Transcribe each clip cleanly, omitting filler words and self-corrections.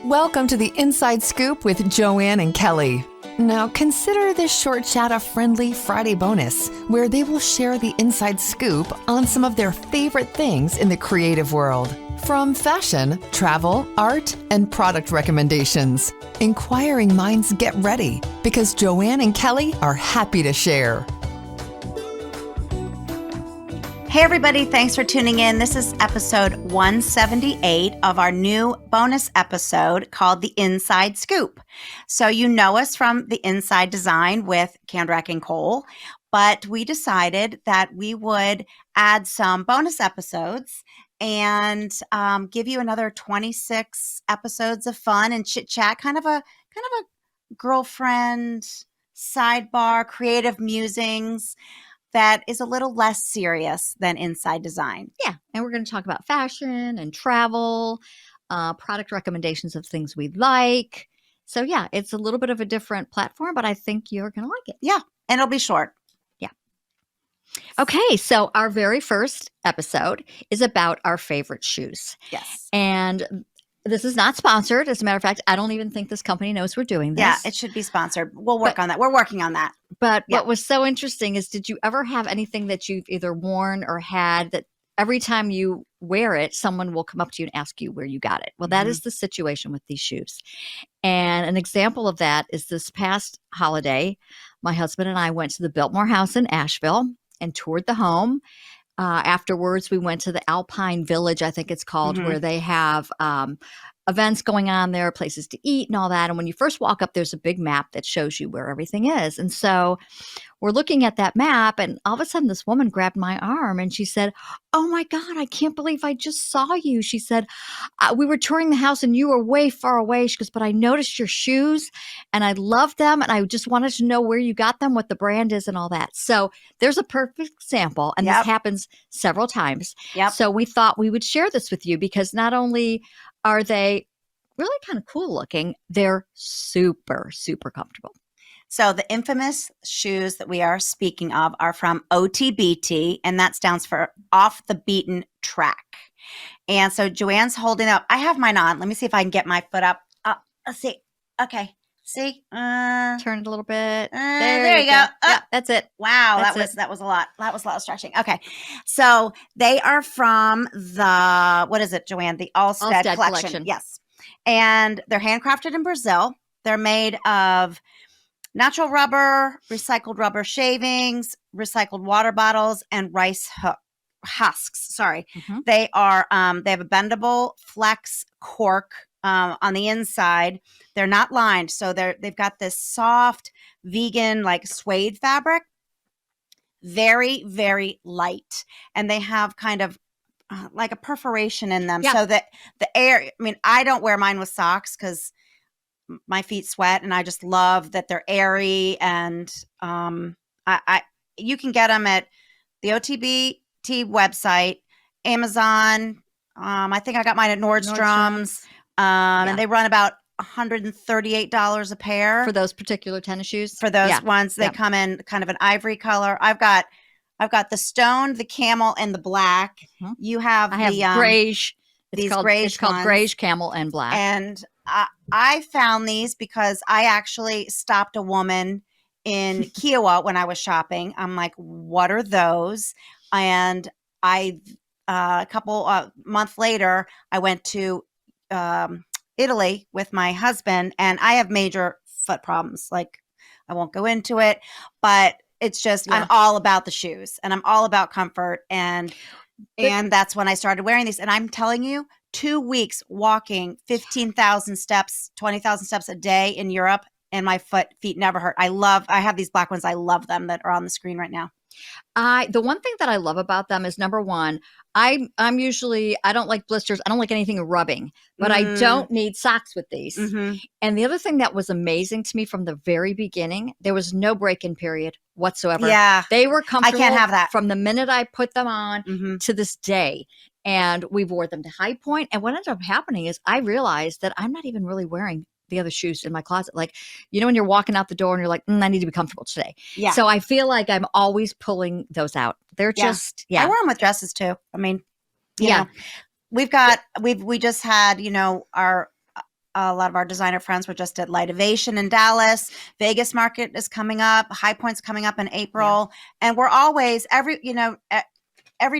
Welcome to the Inside Scoop with Joann and Kelly. Now consider this short chat a friendly Friday bonus where they will share the inside scoop on some of their favorite things in the creative world. From fashion, travel, art, and product recommendations. Inquiring minds get ready because Joann and Kelly are happy to share. Hey everybody, thanks for tuning in. This is episode 178 of our new bonus episode called The Inside Scoop. So you know us from the Inside Design with Kandrac Kole, but we decided that we would add some bonus episodes and give you another 26 episodes of fun and chit chat, kind of a girlfriend sidebar, creative musings that is a little less serious than Inside Design. Yeah, and we're going to talk about fashion and travel, product recommendations of things we like. So yeah, it's a little bit of a different platform, but I think you're going to like it. Yeah, and it'll be short. Yeah. Okay, so our very first episode is about our favorite shoes. Yes. And this is not sponsored. As a matter of fact, I don't even think this company knows we're doing this. Yeah, it should be sponsored. We'll work on that. We're working on that. But what was so interesting is, did you ever have anything that you've either worn or had that every time you wear it, someone will come up to you and ask you where you got it? Well, that is the situation with these shoes. And an example of that is this past holiday, my husband and I went to the Biltmore House in Asheville and toured the home. Afterwards, we went to the Alpine Village, I think it's called, where they have events going on there, places to eat and all that. And when you first walk up, there's a big map that shows you where everything is. And so we're looking at that map, and all of a sudden this woman grabbed my arm and she said, "Oh my God, I can't believe I just saw you." She said, "We were touring the house and you were way far away." She goes, "But I noticed your shoes and I loved them. And I just wanted to know where you got them, what the brand is and all that." So there's a perfect example. And this happens several times. So we thought we would share this with you because not only are they really kind of cool looking, they're super, super comfortable. So the infamous shoes that we are speaking of are from OTBT, and that stands for Off the Beaten Track. And so Joanne's holding up. I have mine on. Let me see if I can get my foot up. Let's see. Okay. See? Turn it a little bit. There you go. Yeah, that's it. Wow, that was a lot. That was a lot of stretching. Okay. So they are from the, what is it, Joanne? The Allstead collection. Yes. And they're handcrafted in Brazil. They're made of natural rubber, recycled rubber shavings, recycled water bottles, and rice husks. Sorry. They are, they have a bendable flex cork on the inside. They're not lined. So they've got this soft vegan like suede fabric. Very, very light. And they have kind of like a perforation in them so that the air, I mean, I don't wear mine with socks because my feet sweat, and I just love that they're airy. And you can get them at the OTBT website, Amazon. I think I got mine at Nordstrom's. And they run about $138 a pair for those particular tennis shoes. For those ones, they come in kind of an ivory color. I've got the stone, the camel, and the black. You have I have grayish. It's called grayish, camel, and black. And I found these because I actually stopped a woman in Kiowa when I was shopping. I'm like, "What are those?" And a couple months later, I went to Italy with my husband, and I have major foot problems. Like, I won't go into it, but it's just, I'm all about the shoes and I'm all about comfort. And that's when I started wearing these. And I'm telling you, 2 weeks walking 15,000 steps, 20,000 steps a day in Europe, and my feet never hurt. I have these black ones. I love them that are on the screen right now. The one thing that I love about them is, number one, I'm usually, I don't like blisters. I don't like anything rubbing, but I don't need socks with these. And the other thing that was amazing to me from the very beginning, there was no break-in period whatsoever. Yeah. They were comfortable. I can't have that. From the minute I put them on to this day. And we wore them to High Point. And what ended up happening is I realized that I'm not even really wearing the other shoes in my closet. Like, you know, when you're walking out the door and you're like, I need to be comfortable today. Yeah. So I feel like I'm always pulling those out. They're just, I wear them with dresses too. I mean, you know, we just had, you know, our a lot of our designer friends were just at Lightivation in Dallas. Vegas Market is coming up. High Point's coming up in April. Yeah. And we're always, every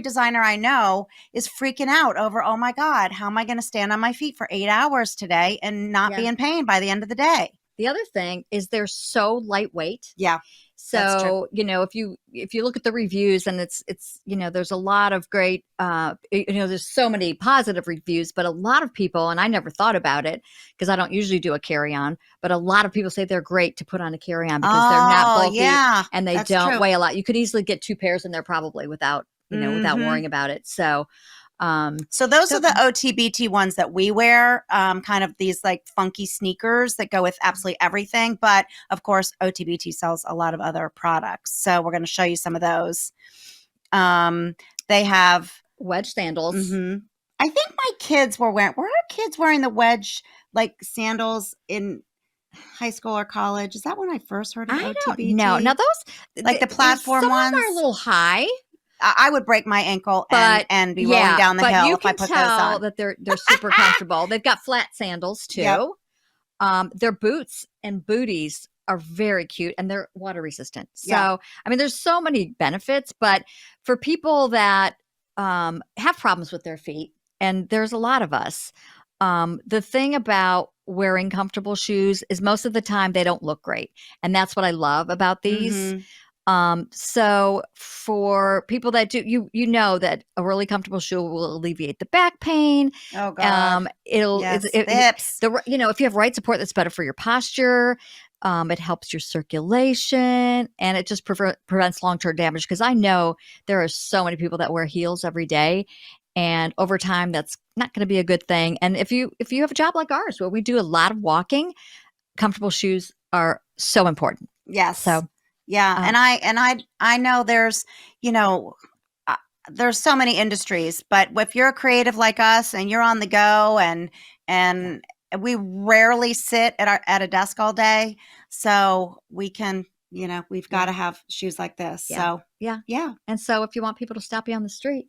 designer I know is freaking out over, oh my God, how am I going to stand on my feet for 8 hours today and not be in pain by the end of the day? The other thing is they're so lightweight. Yeah. So, if you look at the reviews, and it's there's a lot of great, there's so many positive reviews, but a lot of people, and I never thought about it because I don't usually do a carry-on, but a lot of people say they're great to put on a carry-on because they're not bulky and they don't weigh a lot. You could easily get 2 pairs in there probably without worrying about it. So those are the OTBT ones that we wear, kind of these like funky sneakers that go with absolutely everything. But of course, OTBT sells a lot of other products. So we're going to show you some of those. They have wedge sandals. Mm-hmm. I think my kids were our kids wearing the wedge like sandals in high school or college? Is that when I first heard of OTBT? No. Now those, like the platform ones, are a little high. I would break my ankle and be rolling down the hill if I put those on. That they're super comfortable. They've got flat sandals too. Yep. Their boots and booties are very cute and they're water resistant. So, I mean, there's so many benefits, but for people that have problems with their feet, and there's a lot of us, the thing about wearing comfortable shoes is most of the time they don't look great. And that's what I love about these. Mm-hmm. So for people that do, you know that a really comfortable shoe will alleviate the back pain. Oh God. Hips. If you have right support, that's better for your posture. It helps your circulation and it just prevents long-term damage. Cause I know there are so many people that wear heels every day and over time that's not going to be a good thing. And if you have a job like ours where we do a lot of walking, comfortable shoes are so important. Yes. So yeah. And I know there's, there's so many industries, but if you're a creative like us and you're on the go and we rarely sit at a desk all day. So we can, we've got to have shoes like this. Yeah. So yeah. And so if you want people to stop you on the street,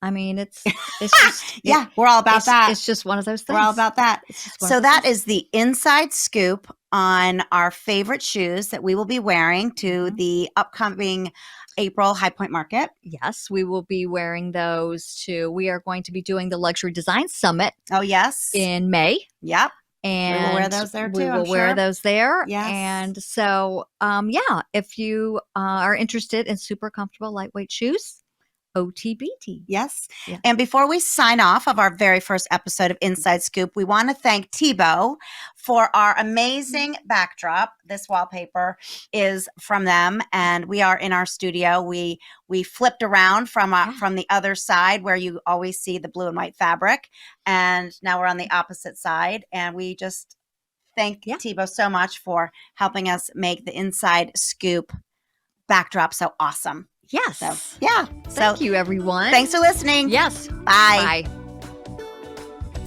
I mean, it's just, we're all about that. It's just one of those things. We're all about that. So that is the inside scoop on our favorite shoes that we will be wearing to the upcoming April High Point Market. Yes, we will be wearing those we are going to be doing the Luxury Design Summit. Oh, yes. In May. Yep. And we will wear those there too. We will wear those there. Yes. And so, if you are interested in super comfortable, lightweight shoes, OTBT. Yes. Yeah. And before we sign off of our very first episode of Inside Scoop, we want to thank Tebow for our amazing backdrop. This wallpaper is from them, and we are in our studio. We flipped around from the other side where you always see the blue and white fabric, and now we're on the opposite side. And we just thank Tebow so much for helping us make the Inside Scoop backdrop so awesome. Yes. So, Thank you, everyone. Thanks for listening. Yes. Bye. Bye.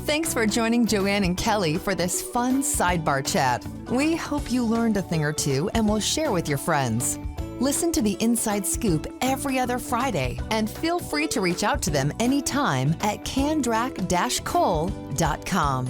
Thanks for joining Joann and Kelly for this fun sidebar chat. We hope you learned a thing or two and will share with your friends. Listen to the Inside Scoop every other Friday and feel free to reach out to them anytime at Kandrac-Kole.com.